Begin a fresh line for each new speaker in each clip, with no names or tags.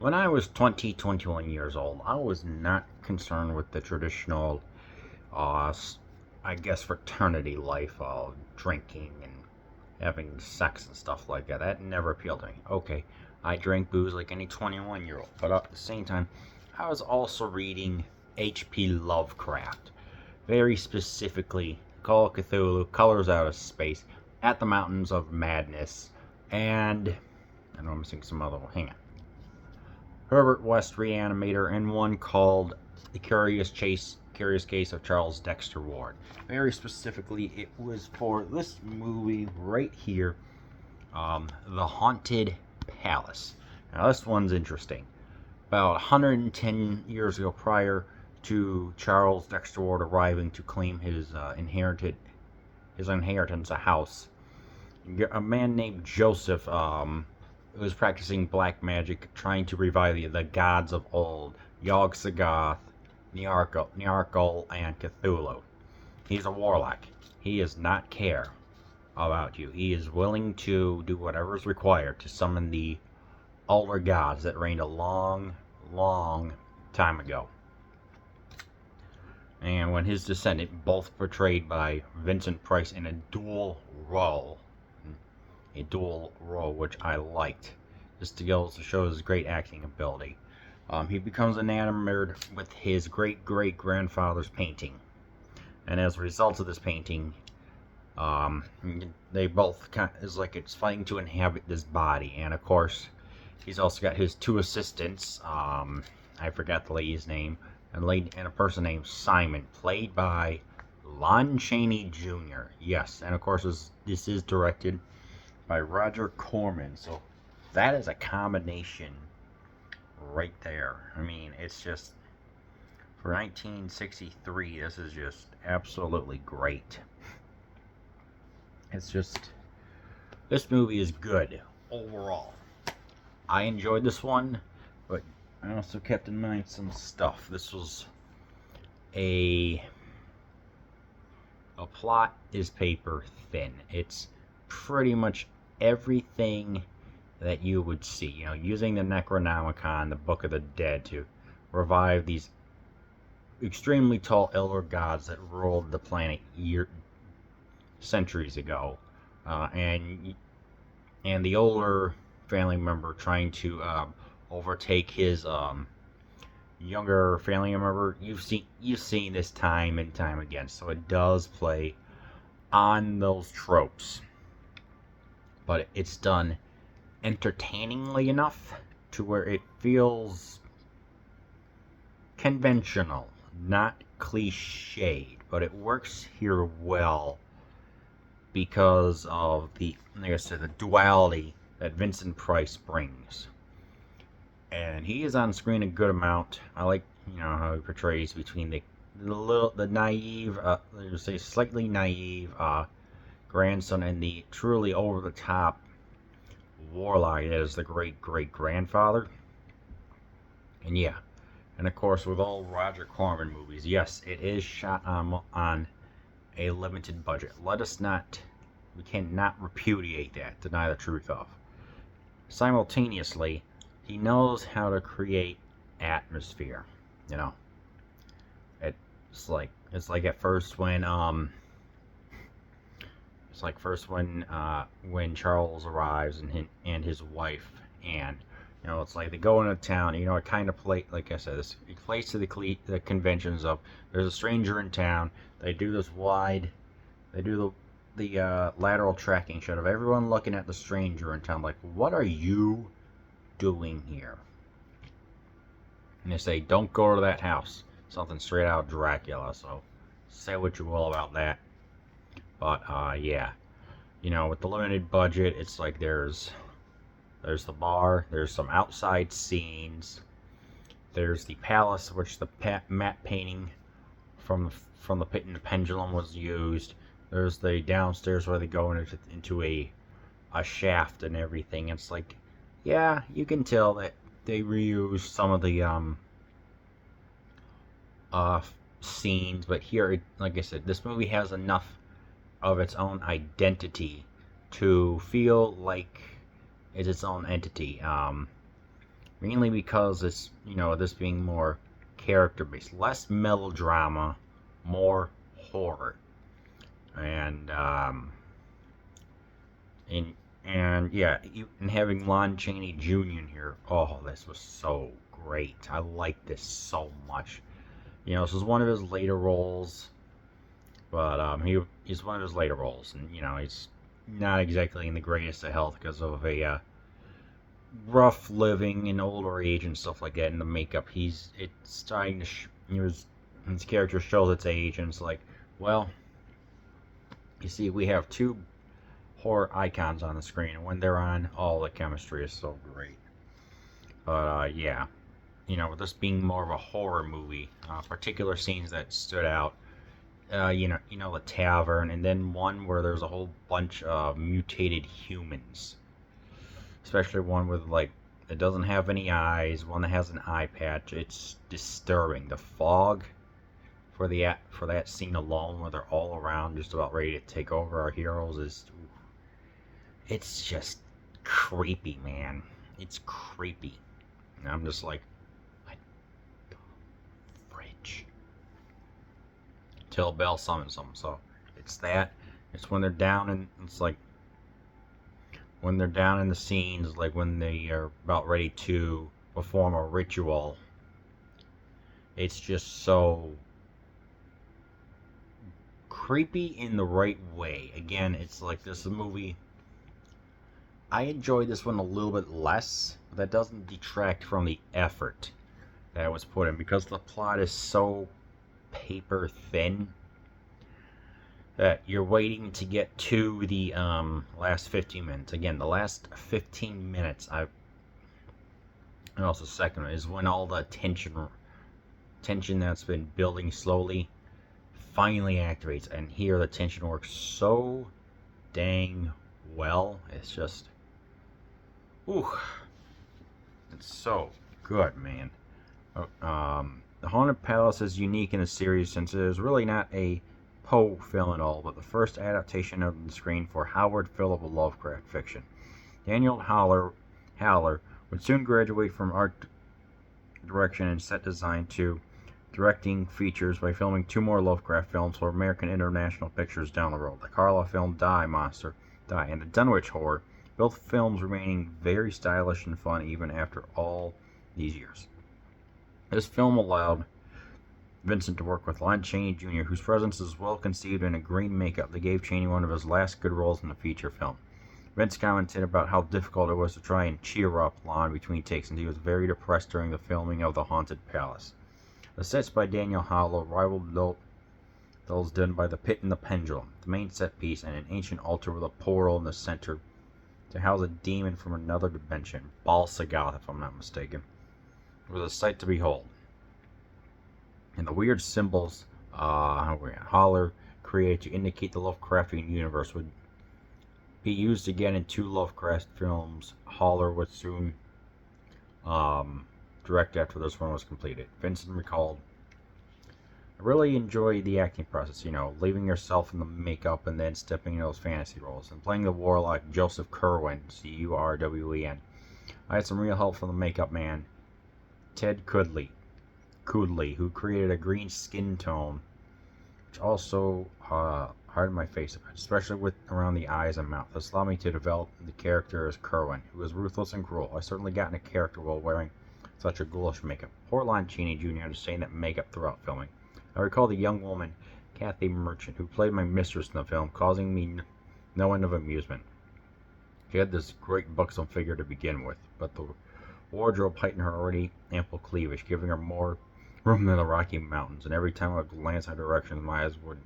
When I was 20, 21 years old, I was not concerned with the traditional, uh, I guess, fraternity life of drinking and having sex and stuff like that. That never appealed to me. Okay, I drank booze like any 21-year-old, but at the same time, I was also reading H.P. Lovecraft. Very specifically, Call of Cthulhu, Colors Out of Space, At the Mountains of Madness, and I know I'm missing some other one. Hang on. Herbert West Reanimator, and one called The Curious Case of Charles Dexter Ward. Very specifically, it was for this movie right here, The Haunted Palace. Now, this one's interesting. About 110 years ago, prior to Charles Dexter Ward arriving to claim his inheritance, a house, a man named Joseph was practicing black magic, trying to revive the gods of old, Yog-Sothoth, Niarkal, and Cthulhu. He's a warlock. He does not care about you. He is willing to do whatever is required to summon the older gods that reigned a long, long time ago. And when his descendant, both portrayed by Vincent Price in a dual role, which I liked, just to go to show his great acting ability. He becomes enamored with his great-great-grandfather's painting, and as a result of this painting, they both it's like it's fighting to inhabit this body. And of course, he's also got his two assistants. I forgot the lady's name, and a person named Simon, played by Lon Chaney Jr. Yes, and of course this is directed by Roger Corman. So that is a combination right there. I mean, it's just, for 1963, this is just absolutely great. It's just, this movie is good overall. I enjoyed this one, but I also kept in mind some stuff. This was a plot is paper thin. It's pretty much everything that you would see, using the Necronomicon, the Book of the Dead, to revive these extremely tall elder gods that ruled the planet centuries ago, and the older family member trying to overtake his younger family member. You've seen this time and time again, so it does play on those tropes, but it's done entertainingly enough to where it feels conventional, not cliched, but it works here well because of the duality that Vincent Price brings. And he is on screen a good amount. I like, how he portrays between the naive, slightly naive grandson and the truly over the top warlock that is the great-great-grandfather. And yeah, and of course, with all Roger Corman movies, yes, it is shot on a limited budget. We cannot repudiate that, deny the truth of. Simultaneously, he knows how to create atmosphere. It's like at first when when Charles arrives and his wife Anne. It's like they go into town. It kind of play, like I said, it plays to the conventions of there's a stranger in town. They do the lateral tracking shot of everyone looking at the stranger in town, like, what are you doing here? And they say, don't go to that house. Something straight out of Dracula. So say what you will about that. But yeah, with the limited budget, it's like there's the bar, there's some outside scenes, there's the palace, which the matte painting from the Pit and the Pendulum was used. There's the downstairs where they go into a shaft and everything. It's like, yeah, you can tell that they reused some of the scenes, but here, like I said, this movie has enough of its own identity to feel like it's its own entity. mainly because it's, this being more character based, less melodrama, more horror, and and and yeah, and having Lon Chaney Jr. in here, oh, this was so great. I like this so much. This is one of his later roles, but he's one of his later roles, and he's not exactly in the greatest of health because of a rough living and older age and stuff like that. And the makeup, it's starting to his character shows its age, and it's like, well, you see, we have two horror icons on the screen, and when they're on, all the chemistry is so great. But yeah, with this being more of a horror movie, particular scenes that stood out. The tavern, and then one where there's a whole bunch of mutated humans, especially one with like it doesn't have any eyes, one that has an eye patch. It's disturbing. The fog for that scene alone, where they're all around, just about ready to take over our heroes, it's just creepy, man. It's creepy. And I'm just like, what the fridge? Till Bell summons them. So it's that. It's when they're down, and it's like when they're down in the scenes, like when they are about ready to perform a ritual. It's just so creepy in the right way. Again, it's like this movie. I enjoyed this one a little bit less, but that doesn't detract from the effort that was put in, because the plot is so paper thin that you're waiting to get to the last 15 minutes. Again, the last 15 minutes, and also second is when all the tension that's been building slowly finally activates, and here the tension works so dang well. It's just, ooh, it's so good, man. The Haunted Palace is unique in the series since it is really not a Poe film at all, but the first adaptation of the screen for Howard Philip of Lovecraft fiction. Daniel Haller would soon graduate from art direction and set design to directing features by filming 2 more Lovecraft films for American International Pictures down the road, the Carla film Die and the Dunwich Horror, both films remaining very stylish and fun even after all these years. This film allowed Vincent to work with Lon Chaney Jr., whose presence is well conceived in a green makeup that gave Chaney one of his last good roles in a feature film. Vince commented about how difficult it was to try and cheer up Lon between takes, and he was very depressed during the filming of The Haunted Palace. The sets by Daniel Howell rivaled those done by The Pit and the Pendulum, the main set piece, and an ancient altar with a portal in the center to house a demon from another dimension, Baal Sagoth, if I'm not mistaken. It was a sight to behold. And the weird symbols Haller created to indicate the Lovecraftian universe would be used again in 2 Lovecraft films Haller would soon direct after this one was completed. Vincent recalled, I really enjoy the acting process, leaving yourself in the makeup and then stepping into those fantasy roles, and playing the warlock Joseph Curwen, Curwen. I had some real help from the makeup man, Ted Kudley, who created a green skin tone, which also hardened my face a bit, especially with around the eyes and mouth. This allowed me to develop the character as Curwen, who was ruthless and cruel. I certainly got in a character while wearing such a ghoulish makeup. Poor Lon Chaney Jr. had to stay in that makeup throughout filming. I recall the young woman, Kathy Merchant, who played my mistress in the film, causing me no end of amusement. She had this great buxom figure to begin with, but the wardrobe heightened her already ample cleavage, giving her more room than the Rocky Mountains, and every time I would glance in her direction, my eyes would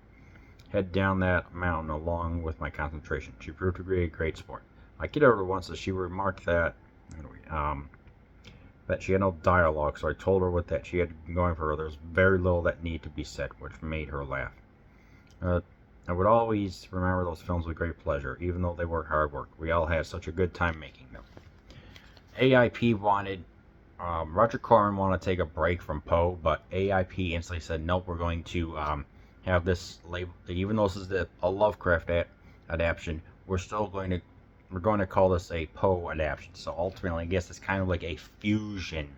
head down that mountain along with my concentration. She proved to be a great sport. I kidded her once that she remarked that she had no dialogue, so I told her what that she had going for her. There was very little that needed to be said, which made her laugh. I would always remember those films with great pleasure, even though they were hard work. We all had such a good time making them. AIP wanted Roger Corman wanted to take a break from Poe, but AIP instantly said, nope, we're going to have this label. Even though this is a Lovecraft adaptation, we're still going to we're going to call this a Poe adaptation. So ultimately, I guess it's kind of like a fusion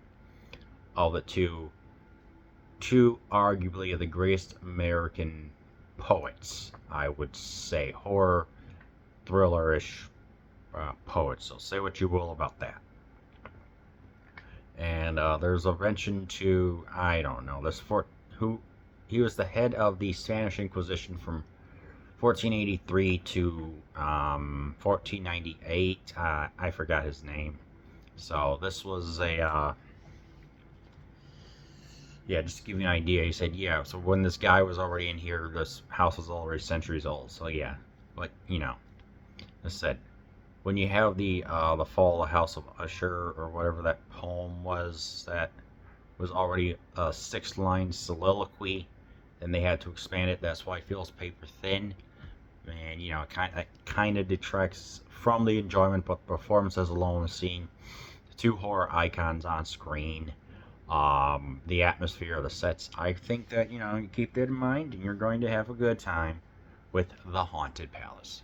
of the two arguably the greatest American poets, I would say, horror, thriller-ish poets. So say what you will about that. And there's a mention to, I don't know, this who he was the head of the Spanish Inquisition from 1483 to 1498. I forgot his name. So this was a yeah, just to give you an idea, he said, yeah, so when this guy was already in here, this house was already centuries old. So yeah, but you know, I said, when you have the fall of the House of Usher or whatever that poem was, that was already a 6-line soliloquy, then they had to expand it. That's why it feels paper thin, and you know, it kind of detracts from the enjoyment. But performances alone, seeing the two horror icons on screen, the atmosphere of the sets, I think that you know you keep that in mind, and you're going to have a good time with The Haunted Palace.